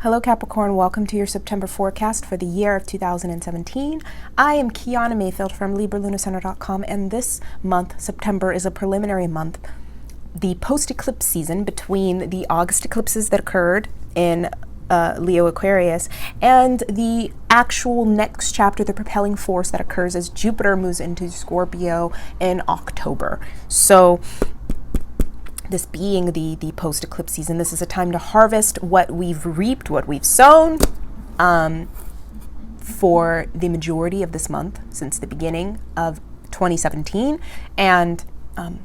Hello Capricorn, welcome to your September forecast for the year of 2017. I am Kyana Mayfield from LibraLunarCenter.com, and this month, September, is a preliminary month, the post-eclipse season between the August eclipses that occurred in Leo Aquarius and the actual next chapter, the propelling force that occurs as Jupiter moves into Scorpio in October. So this being the post-eclipse season, this is a time to harvest what we've reaped, what we've sown for the majority of this month since the beginning of 2017. And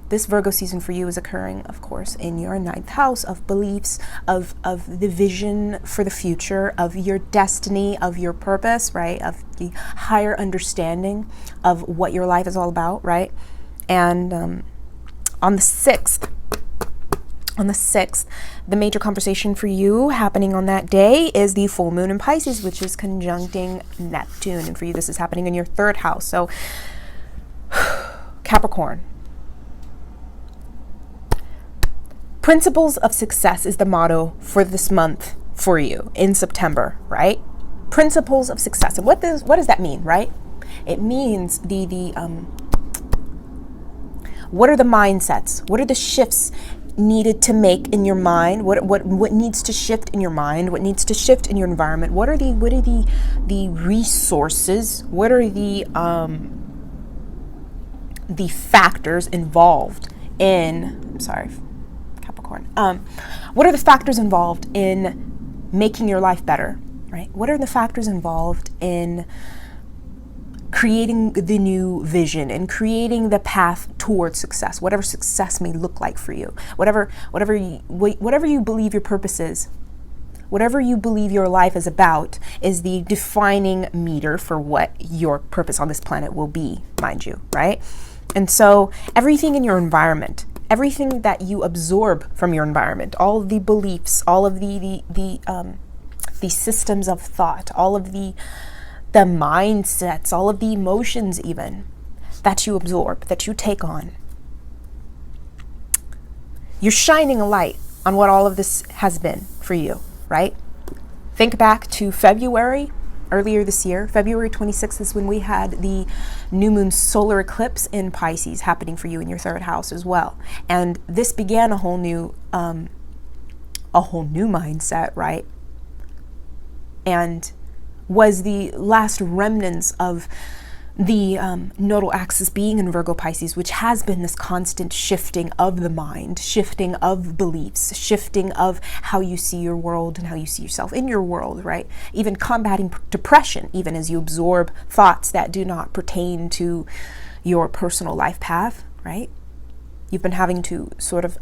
this Virgo season for you is occurring, of course, in your ninth house of beliefs, of the vision for the future, of your destiny, of your purpose, right? Of the higher understanding of what your life is all about, right? And on the 6th, the major conversation for you happening on that day is the full moon in Pisces, which is conjuncting Neptune. And for you, this is happening in your third house. So Capricorn, principles of success is the motto for this month for you in September, right? Principles of success. And what does that mean, right? It means what are the mindsets? What are the shifts needed to make in your mind? What needs to shift in your mind? What needs to shift in your environment? What are the resources? What are the factors involved in? Capricorn. What are the factors involved in making your life better? Right? What are the factors involved in creating the new vision and creating the path towards success, whatever success may look like for you, whatever you believe your purpose is, whatever you believe your life is about, is the defining meter for what your purpose on this planet will be, mind you, right? And so everything in your environment, everything that you absorb from your environment, all of the beliefs, all of the systems of thought, all of the mindsets, all of the emotions even that you absorb, that you take on. You're shining a light on what all of this has been for you, right? Think back to February, earlier this year. February 26th is when we had the new moon solar eclipse in Pisces happening for you in your third house as well. And this began a whole new mindset, right? And was the last remnants of the nodal axis being in Virgo Pisces, which has been this constant shifting of the mind, shifting of beliefs, shifting of how you see your world and how you see yourself in your world, right? Even combating depression, even as you absorb thoughts that do not pertain to your personal life path, right? You've been having to sort of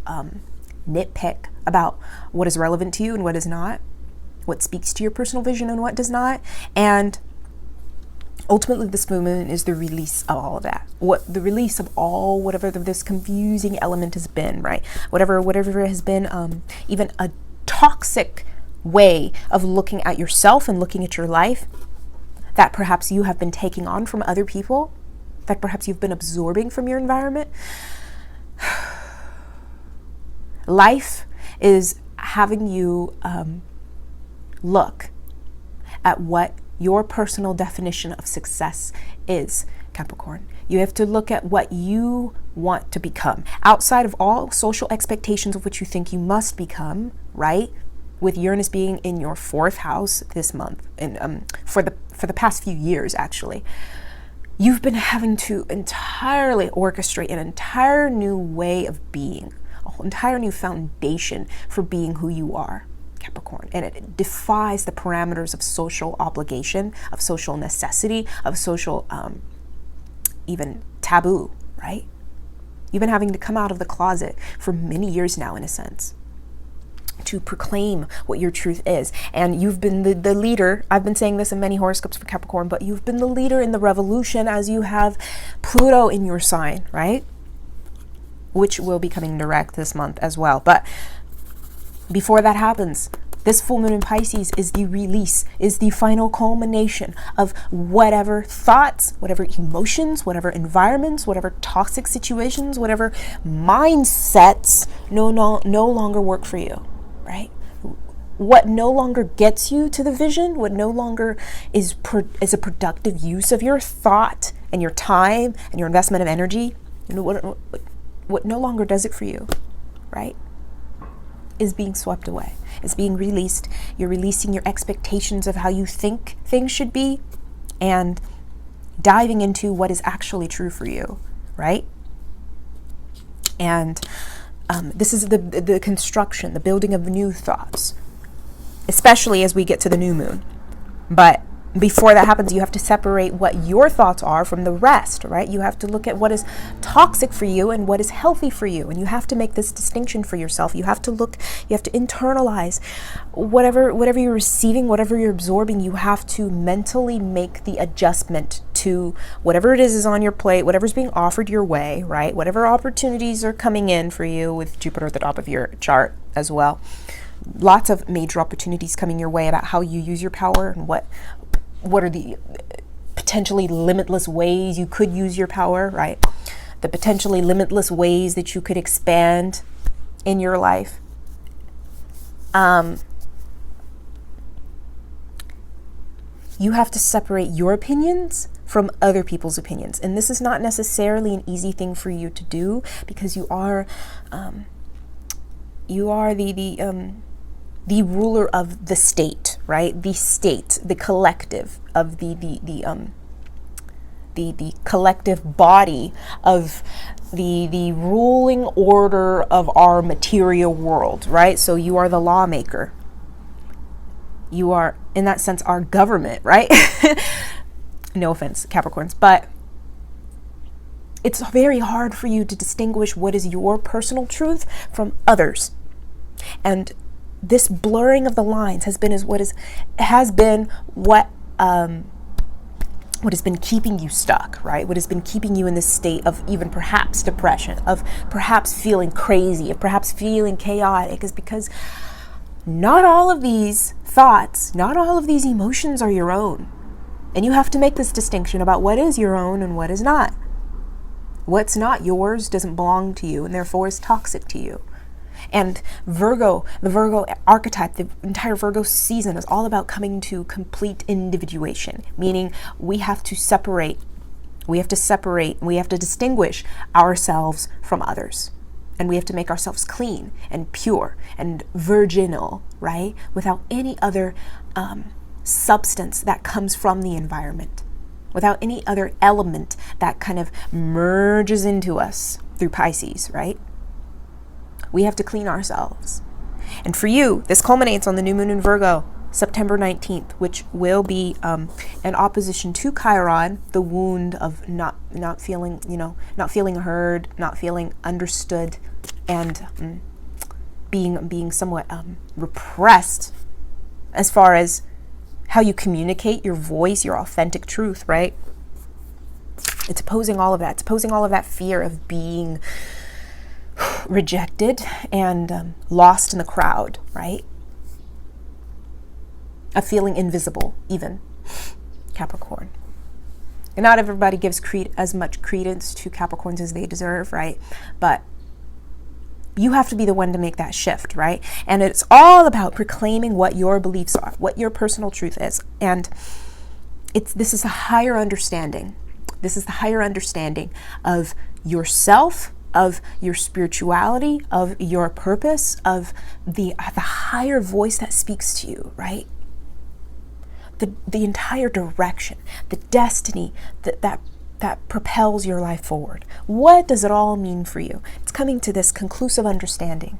nitpick about what is relevant to you and what is not, what speaks to your personal vision and what does not. And ultimately this movement is the release of all of that. The release of all, whatever this confusing element has been, right? Whatever has been even a toxic way of looking at yourself and looking at your life that perhaps you have been taking on from other people, that perhaps you've been absorbing from your environment. Life is having you look at what your personal definition of success is, Capricorn. You have to look at what you want to become outside of all social expectations of which you think you must become, right? With Uranus being in your fourth house this month, and for the past few years, actually, you've been having to entirely orchestrate an entire new way of being, an entire new foundation for being who you are, Capricorn. And it defies the parameters of social obligation, of social necessity, of social even taboo, right? You've been having to come out of the closet for many years now, in a sense, to proclaim what your truth is. And you've been the leader. I've been saying this in many horoscopes for Capricorn, but you've been the leader in the revolution as you have Pluto in your sign, right? Which will be coming direct this month as well. But before that happens, this full moon in Pisces is the release, is the final culmination of whatever thoughts, whatever emotions, whatever environments, whatever toxic situations, whatever mindsets no longer work for you, right? what no longer gets you to the vision, what no longer is a productive use of your thought and your time and your investment of energy, what no longer does it for you, right, is being swept away. It's being released. You're releasing your expectations of how you think things should be and diving into what is actually true for you, right? And this is the construction, the building of new thoughts, especially as we get to the new moon. But before that happens, you have to separate what your thoughts are from the rest, right? You have to look at what is toxic for you and what is healthy for you. And you have to make this distinction for yourself. You have to internalize whatever you're receiving, whatever you're absorbing. You have to mentally make the adjustment to whatever it is on your plate, whatever's being offered your way, right? Whatever opportunities are coming in for you with Jupiter at the top of your chart as well. Lots of major opportunities coming your way about how you use your power and what are the potentially limitless ways you could use your power, right? The potentially limitless ways that you could expand in your life. You have to separate your opinions from other people's opinions. And this is not necessarily an easy thing for you to do, because you are the ruler of the state, right? The state, the collective of the collective body of the ruling order of our material world, right? So you are the lawmaker. You are, in that sense, our government, right? No offense, Capricorns, but it's very hard for you to distinguish what is your personal truth from others. And this blurring of the lines has been what has been keeping you stuck, right? What has been keeping you in this state of even perhaps depression, of perhaps feeling crazy, of perhaps feeling chaotic, is because not all of these thoughts, not all of these emotions are your own. And you have to make this distinction about what is your own and what is not. What's not yours doesn't belong to you and therefore is toxic to you. And Virgo, the Virgo archetype, the entire Virgo season is all about coming to complete individuation, meaning we have to separate, we have to distinguish ourselves from others. And we have to make ourselves clean and pure and virginal, right? Without any other substance that comes from the environment, without any other element that kind of merges into us through Pisces, right? We have to clean ourselves. And for you, this culminates on the new moon in Virgo, September 19th, which will be in opposition to Chiron, the wound of not feeling, not feeling heard, not feeling understood, and being somewhat repressed as far as how you communicate your voice, your authentic truth, right? It's opposing all of that. It's opposing all of that fear of being rejected and lost in the crowd, right? Of feeling invisible, even, Capricorn. And not everybody gives as much credence to Capricorns as they deserve, right? But you have to be the one to make that shift, right? And it's all about proclaiming what your beliefs are, what your personal truth is. And this is a higher understanding. This is the higher understanding of yourself, of your spirituality, of your purpose, of the higher voice that speaks to you, right? The entire direction, the destiny that propels your life forward. What does it all mean for you? It's coming to this conclusive understanding.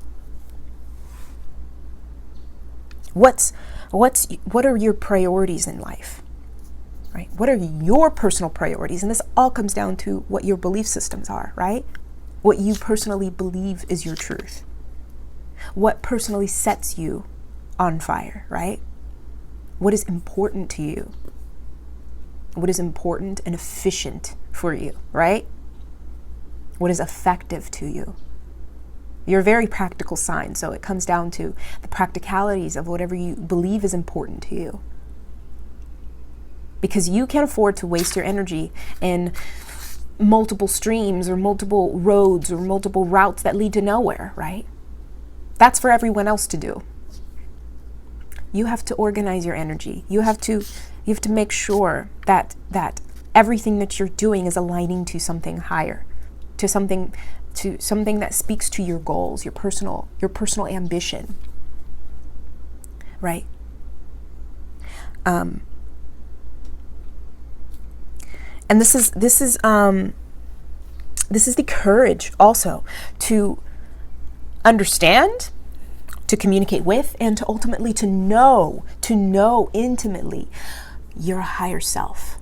What are your priorities in life? Right? What are your personal priorities? And this all comes down to what your belief systems are, right? What you personally believe is your truth. What personally sets you on fire, right? What is important to you? What is important and efficient for you, right? What is effective to you? You're a very practical sign, so it comes down to the practicalities of whatever you believe is important to you. Because you can't afford to waste your energy in multiple streams or multiple roads or multiple routes that lead to nowhere, right? That's for everyone else to do. You have to organize your energy. You have to make sure that everything that you're doing is aligning to something higher, to something that speaks to your goals, your personal ambition, right? And this is the courage also to understand, to communicate with, and to ultimately to know intimately your higher self.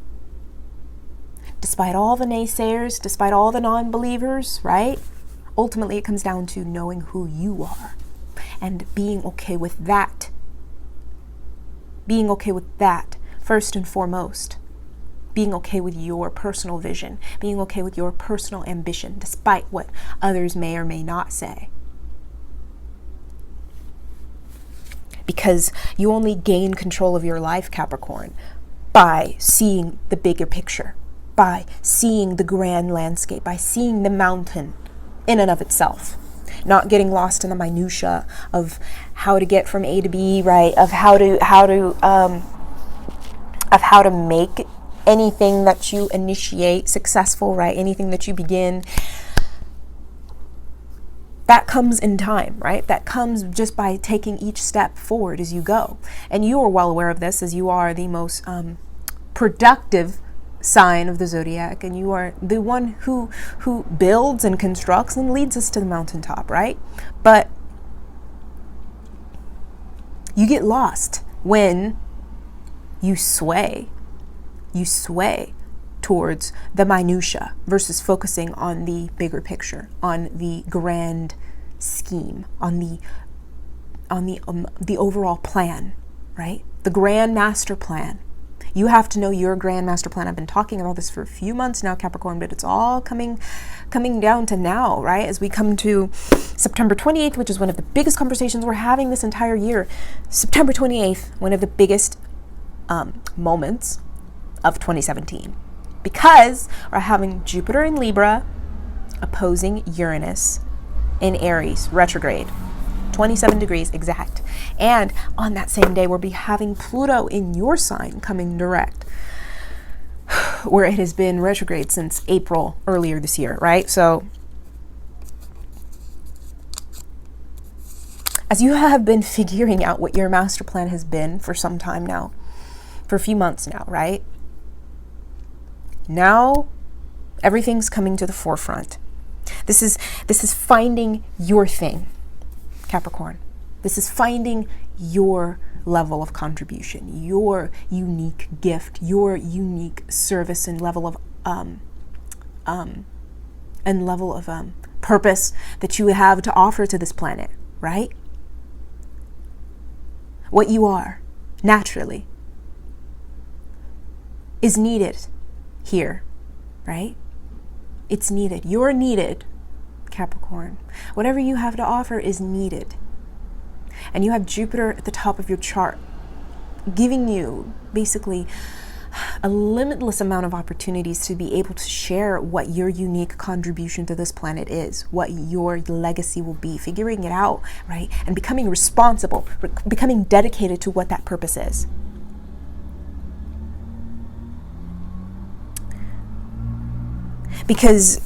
Despite all the naysayers, despite all the non-believers, right? Ultimately, it comes down to knowing who you are and being okay with that. Being okay with that, first and foremost. Being okay with your personal vision. Being okay with your personal ambition, despite what others may or may not say. Because you only gain control of your life, Capricorn, by seeing the bigger picture, by seeing the grand landscape, by seeing the mountain in and of itself, not getting lost in the minutia of how to get from A to B, right? Of how to make anything that you initiate successful, right? Anything that you begin. That comes in time, right? That comes just by taking each step forward as you go. And you are well aware of this, as you are the most productive sign of the zodiac, and you are the one who builds and constructs and leads us to the mountaintop, right? But you get lost when you sway towards the minutia versus focusing on the bigger picture, on the grand scheme, on the overall plan, right? The grand master plan. You have to know your grand master plan. I've been talking about this for a few months now, Capricorn, but it's all coming down to now, right? As we come to September 28th, which is one of the biggest conversations we're having this entire year. September 28th, one of the biggest moments of 2017. Because we're having Jupiter in Libra opposing Uranus in Aries, retrograde, 27 degrees exact. And on that same day, we'll be having Pluto in your sign coming direct, where it has been retrograde since April earlier this year, right? So as you have been figuring out what your master plan has been for some time now, for a few months now, right? Now, everything's coming to the forefront. This is finding your thing, Capricorn. This is finding your level of contribution, your unique gift, your unique service and level of purpose that you have to offer to this planet, right? What you are naturally is needed here, right? It's needed. You're needed, Capricorn. Whatever you have to offer is needed. And you have Jupiter at the top of your chart, giving you basically a limitless amount of opportunities to be able to share what your unique contribution to this planet is, what your legacy will be, figuring it out, right? And becoming responsible, becoming dedicated to what that purpose is. Because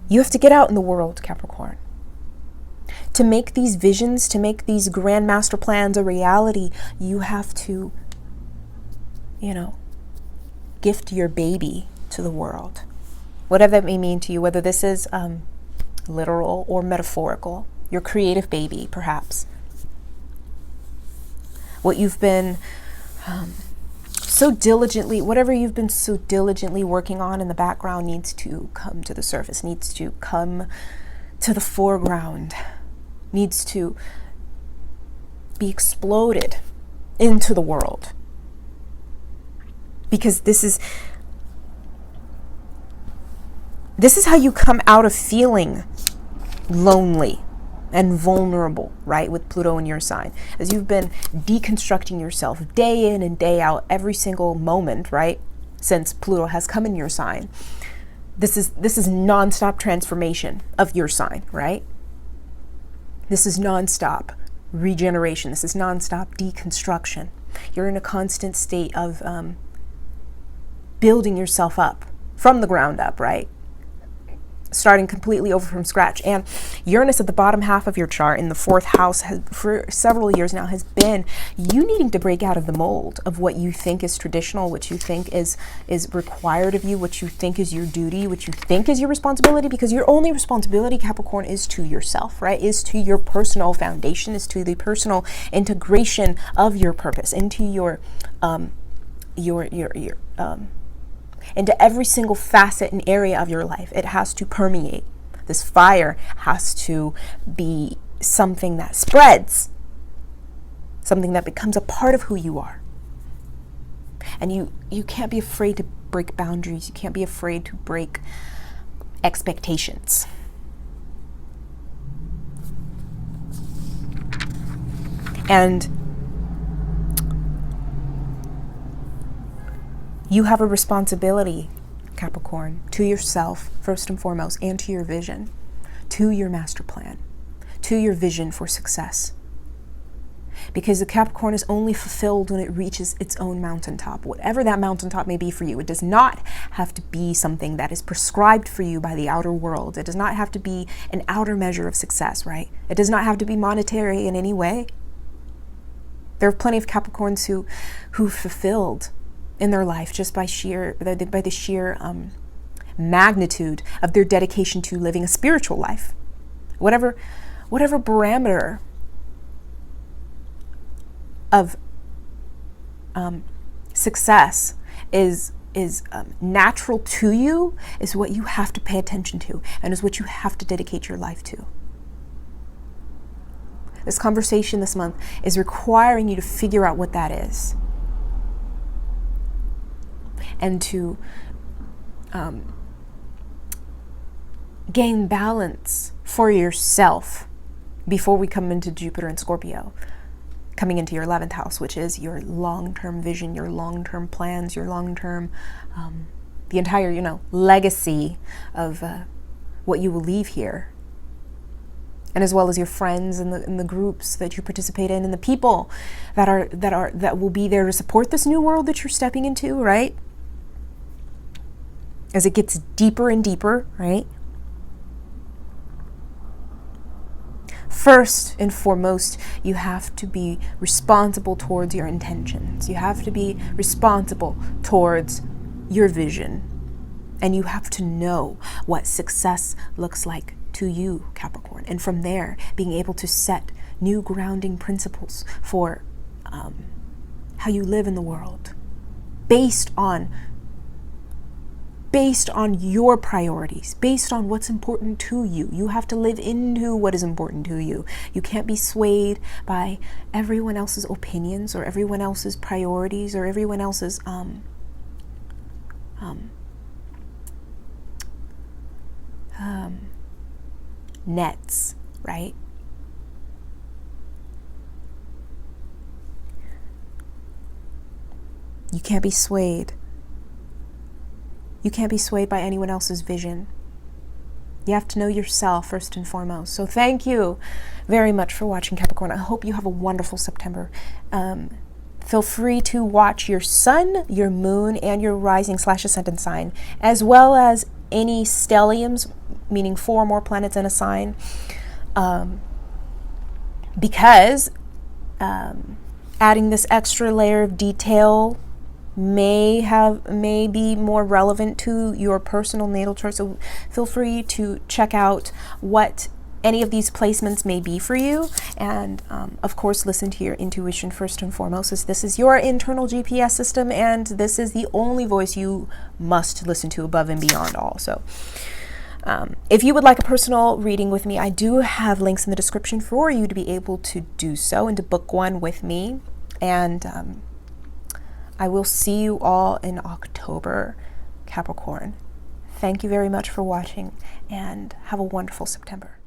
you have to get out in the world, Capricorn. To make these visions, to make these grand master plans a reality, you have to, gift your baby to the world. Whatever that may mean to you, whether this is literal or metaphorical, your creative baby, perhaps. What you've been whatever you've been so diligently working on in the background needs to come to the surface, needs to come to the foreground, needs to be exploded into the world. Because this is how you come out of feeling lonely and vulnerable, right, with Pluto in your sign. As you've been deconstructing yourself day in and day out, every single moment, right, since Pluto has come in your sign. This is nonstop transformation of your sign, right? This is nonstop regeneration. This is nonstop deconstruction. You're in a constant state of building yourself up from the ground up, right? Starting completely over from scratch. And Uranus at the bottom half of your chart in the 4th house has, for several years now, has been you needing to break out of the mold of what you think is traditional, what you think is required of you, what you think is your duty, what you think is your responsibility, because your only responsibility, Capricorn, is to yourself, right? Is to your personal foundation, is to the personal integration of your purpose into your into every single facet and area of your life. It has to permeate. This fire has to be something that spreads, something that becomes a part of who you are. And you can't be afraid to break boundaries. You can't be afraid to break expectations. And you have a responsibility, Capricorn, to yourself, first and foremost, and to your vision, to your master plan, to your vision for success. Because the Capricorn is only fulfilled when it reaches its own mountaintop, whatever that mountaintop may be for you. It does not have to be something that is prescribed for you by the outer world. It does not have to be an outer measure of success, right? It does not have to be monetary in any way. There are plenty of Capricorns who fulfilled in their life just by the sheer magnitude of their dedication to living a spiritual life. Whatever parameter of success is natural to you is what you have to pay attention to, and is what you have to dedicate your life to. This conversation this month is requiring you to figure out what that is, and to gain balance for yourself before we come into Jupiter and Scorpio, coming into your 11th house, which is your long-term vision, your long-term plans, your long-term, the entire, legacy of what you will leave here. And as well as your friends and the groups that you participate in, and the people that will be there to support this new world that you're stepping into, right? As it gets deeper and deeper, right? First and foremost, you have to be responsible towards your intentions. You have to be responsible towards your vision. And you have to know what success looks like to you, Capricorn. And from there, being able to set new grounding principles for how you live in the world based on your priorities, based on what's important to you. You have to live into what is important to you. You can't be swayed by everyone else's opinions or everyone else's priorities or everyone else's nets, right? You can't be swayed. You can't be swayed by anyone else's vision. You have to know yourself first and foremost. So thank you very much for watching, Capricorn. I hope you have a wonderful September. Feel free to watch your sun, your moon, and your rising/ascendant sign, as well as any stelliums, meaning 4 or more planets in a sign, because adding this extra layer of detail may be more relevant to your personal natal chart. So feel free to check out what any of these placements may be for you, and of course listen to your intuition first and foremost, as this is your internal GPS system, and this is the only voice you must listen to above and beyond all. So if you would like a personal reading with me, I do have links in the description for you to be able to do so and to book one with me. And I will see you all in October, Capricorn. Thank you very much for watching, and have a wonderful September.